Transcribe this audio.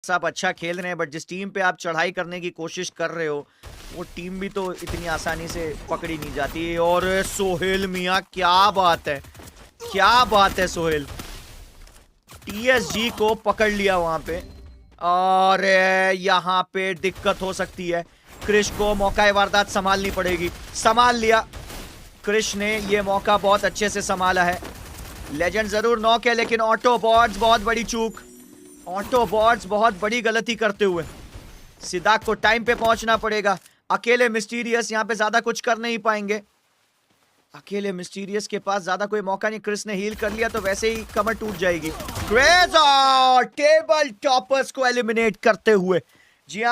आप अच्छा खेल रहे हैं, बट जिस टीम पे आप चढ़ाई करने की कोशिश कर रहे हो वो टीम भी तो इतनी आसानी से पकड़ी नहीं जाती। और सोहेल मियां, क्या बात है, क्या बात है सोहेल, टीएसजी को पकड़ लिया वहां पे। और यहाँ पे दिक्कत हो सकती है, क्रिश को मौका वारदात संभालनी पड़ेगी। संभाल लिया क्रिश ने, ये मौका बहुत अच्छे से संभाला है। लेजेंड जरूर नॉक है, लेकिन ऑटोबॉट्स बहुत बड़ी चूक, ऑटोबॉट्स बहुत बड़ी गलती करते हुए। सिदाक को टाइम पे पहुंचना पड़ेगा। अकेले मिस्टीरियस यहाँ पे ज्यादा कुछ कर नहीं पाएंगे, अकेले मिस्टीरियस के पास ज्यादा कोई मौका नहीं। क्रिस ने हील कर लिया तो वैसे ही कमर टूट जाएगी। क्रेज टेबल टॉपर्स को एलिमिनेट करते हुए, जी हाँ।